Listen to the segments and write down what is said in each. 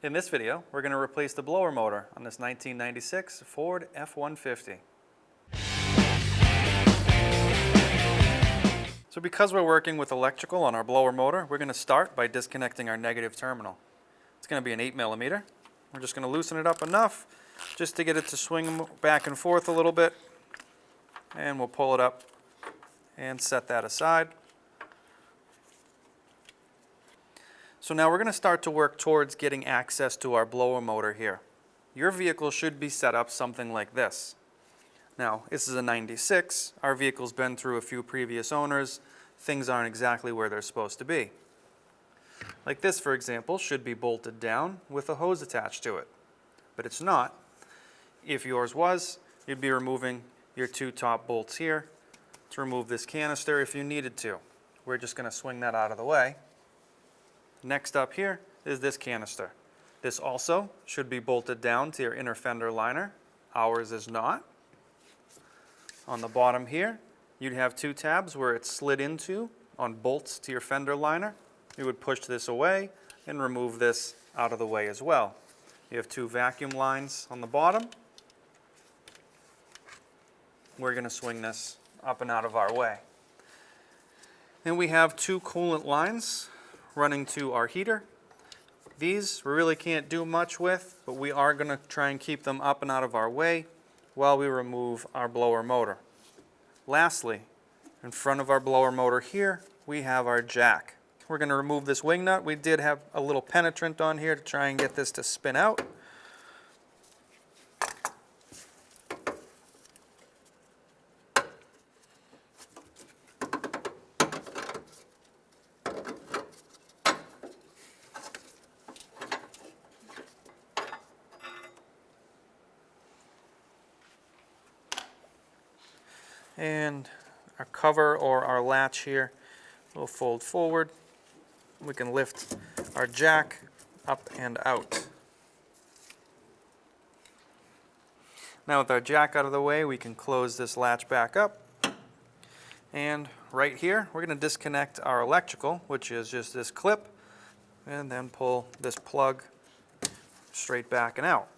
In this video, we're going to replace the blower motor on this 1996 Ford F-150. So because we're working with electrical on our blower motor, we're going to start by disconnecting our negative terminal. It's going to be an 8mm. We're just going to loosen it up enough just to get it to swing back and forth a little bit. And we'll pull it up and set that aside. So now we're going to start to work towards getting access to our blower motor here. Your vehicle should be set up something like this. Now, this is a 96. Our vehicle's been through a few previous owners. Things aren't exactly where they're supposed to be. Like this, for example, should be bolted down with a hose attached to it. But it's not. If yours was, you'd be removing your two top bolts here to remove this canister if you needed to. We're just going to swing that out of the way. Next up here is this canister. This also should be bolted down to your inner fender liner. Ours is not. On the bottom here, you'd have two tabs where it's slid into on bolts to your fender liner. You would push this away and remove this out of the way as well. You have two vacuum lines on the bottom. We're going to swing this up and out of our way. Then we have two coolant lines running to our heater. These we really can't do much with, but we are going to try and keep them up and out of our way while we remove our blower motor. Lastly, in front of our blower motor here, we have our jack. We're going to remove this wing nut. We did have a little penetrant on here to try and get this to spin out. And our cover or our latch here will fold forward. We can lift our jack up and out. Now with our jack out of the way, we can close this latch back up. And right here, we're going to disconnect our electrical, which is just this clip, and then pull this plug straight back and out.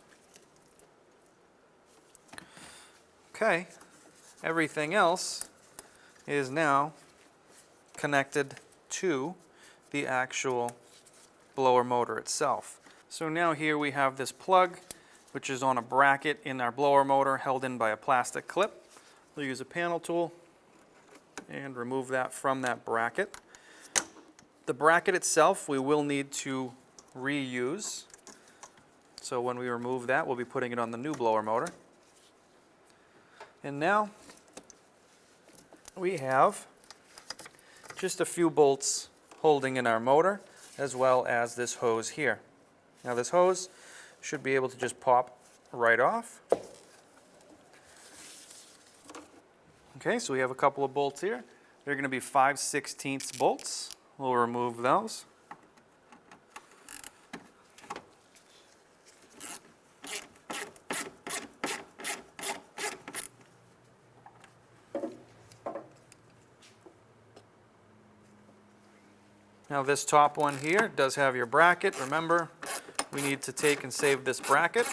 Okay. Everything else is now connected to the actual blower motor itself. So now here we have this plug, which is on a bracket in our blower motor held in by a plastic clip. We'll use a panel tool and remove that from that bracket. The bracket itself we will need to reuse. So when we remove that, we'll be putting it on the new blower motor. And now we have just a few bolts holding in our motor, as well as this hose here. Now this hose should be able to just pop right off. Okay, so we have a couple of bolts here. They're going to be 5/16 bolts. We'll remove those. Now this top one here does have your bracket. Remember, we need to take and save this bracket.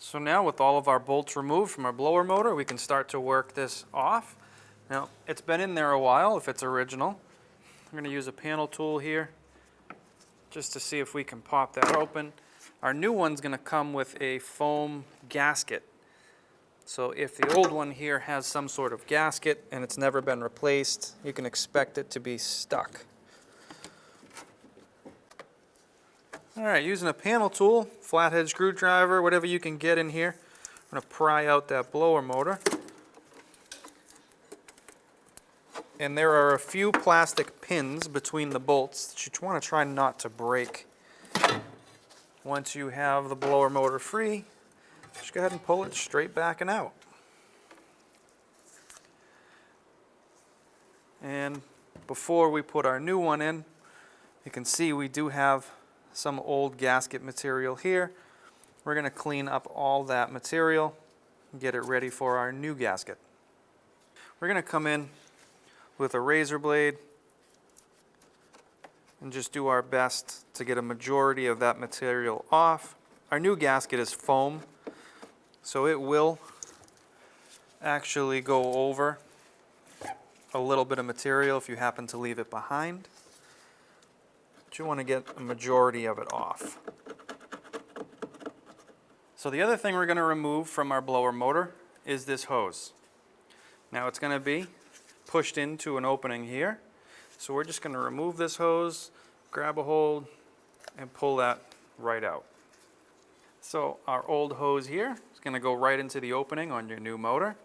So now with all of our bolts removed from our blower motor, we can start to work this off. Now it's been in there a while if it's original. I'm going to use a panel tool here just to see if we can pop that open. Our new one's going to come with a foam gasket. So if the old one here has some sort of gasket and it's never been replaced, you can expect it to be stuck. All right, using a panel tool, flathead screwdriver, whatever you can get in here, I'm going to pry out that blower motor. And there are a few plastic pins between the bolts that you want to try not to break. Once you have the blower motor free, just go ahead and pull it straight back and out. And before we put our new one in, you can see we do have some old gasket material here. We're going to clean up all that material and get it ready for our new gasket. We're going to come in with a razor blade and just do our best to get a majority of that material off. Our new gasket is foam, so it will actually go over a little bit of material if you happen to leave it behind. But you want to get a majority of it off. So the other thing we're going to remove from our blower motor is this hose. Now it's going to be pushed into an opening here. So we're just going to remove this hose, grab a hold, and pull that right out. So our old hose here is going to go right into the opening on your new motor.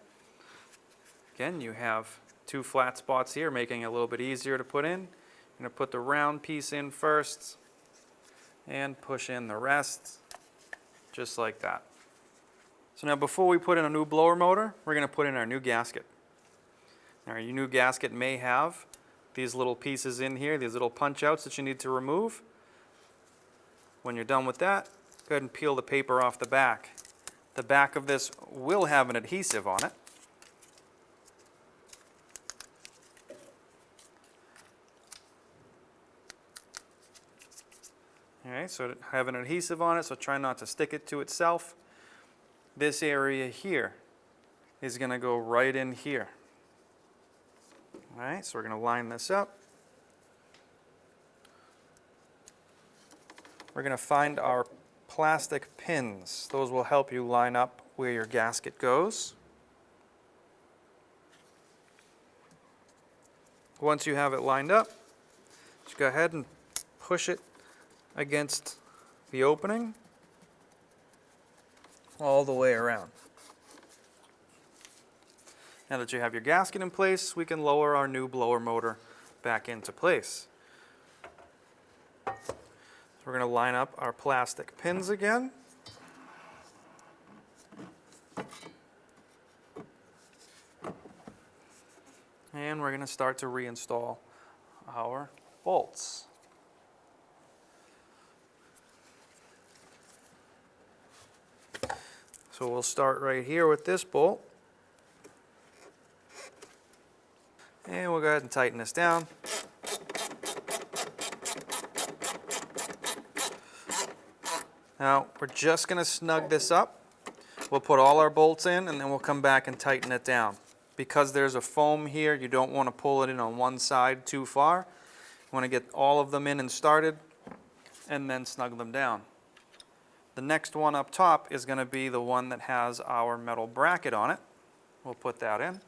Again, you have two flat spots here, making it a little bit easier to put in. I'm going to put the round piece in first and push in the rest, just like that. So now before we put in a new blower motor, we're going to put in our new gasket. Now your new gasket may have these little pieces in here, these little punch outs that you need to remove. When you're done with that, go ahead and peel the paper off the back. The back of this will have an adhesive on it. Alright, so it have an adhesive on it, so try not to stick it to itself. This area here is going to go right in here. Alright, so we're going to line this up. We're going to find our plastic pins. Those will help you line up where your gasket goes. Once you have it lined up, just go ahead and push it against the opening all the way around. Now that you have your gasket in place, we can lower our new blower motor back into place. So we're going to line up our plastic pins again. And we're going to start to reinstall our bolts. So we'll start right here with this bolt. And we'll go ahead and tighten this down. Now we're just going to snug this up. We'll put all our bolts in and then we'll come back and tighten it down. Because there's a foam here, you don't want to pull it in on one side too far. You want to get all of them in and started and then snug them down. The next one up top is going to be the one that has our metal bracket on it. We'll put that in.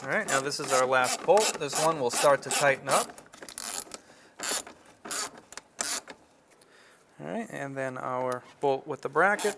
All right, now this is our last bolt. This one will start to tighten up. All right, and then our bolt with the bracket.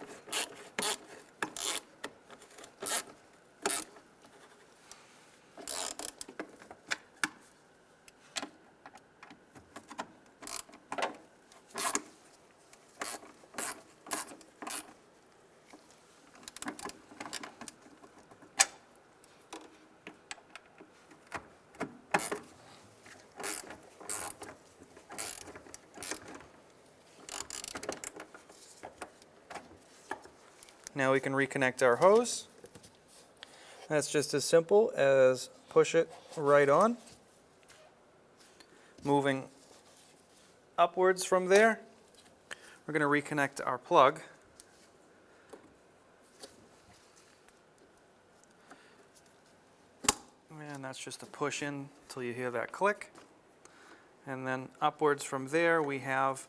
Now we can reconnect our hose. That's just as simple as push it right on, moving upwards from there, we're going to reconnect our plug. And that's just a push in until you hear that click. And then upwards from there, we have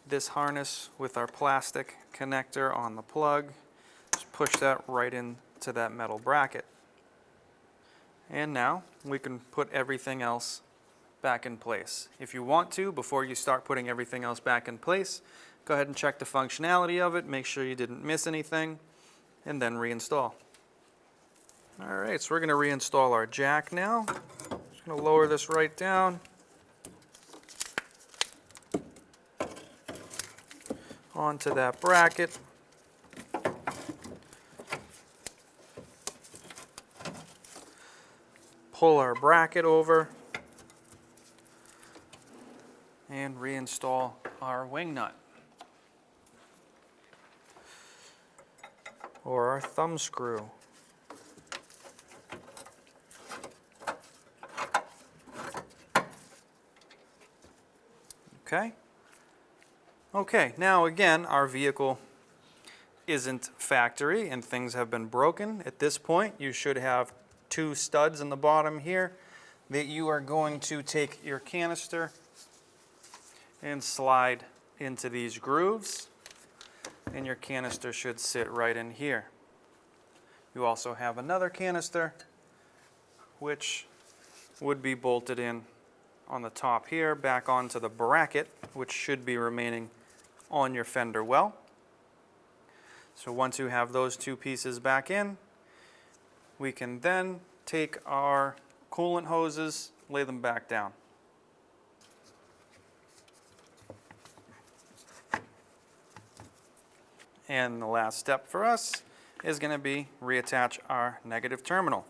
this harness with our plastic connector on the plug. Just push that right into that metal bracket. And now we can put everything else back in place. If you want to, before you start putting everything else back in place, go ahead and check the functionality of it, make sure you didn't miss anything, and then reinstall. All right, so we're going to reinstall our jack now. Just going to lower this right down. Onto that bracket. Pull our bracket over and reinstall our wing nut or our thumb screw. Okay, now again, our vehicle isn't factory and things have been broken. At this point, you should have 2 studs in the bottom here that you are going to take your canister and slide into these grooves, and your canister should sit right in here. You also have another canister which would be bolted in on the top here, back onto the bracket, which should be remaining on your fender well. So once you have those 2 pieces back in, we can then take our coolant hoses, lay them back down. And the last step for us is going to be reattach our negative terminal.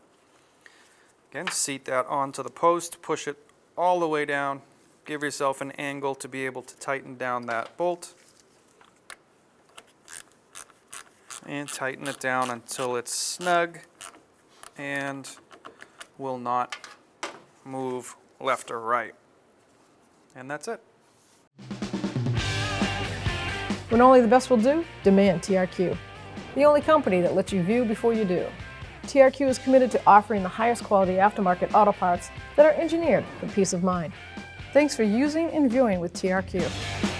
Again, seat that onto the post, push it all the way down, give yourself an angle to be able to tighten down that bolt, and tighten it down until it's snug and will not move left or right. And that's it. When only the best will do, demand TRQ. The only company that lets you view before you do. TRQ is committed to offering the highest quality aftermarket auto parts that are engineered for peace of mind. Thanks for using and viewing with TRQ.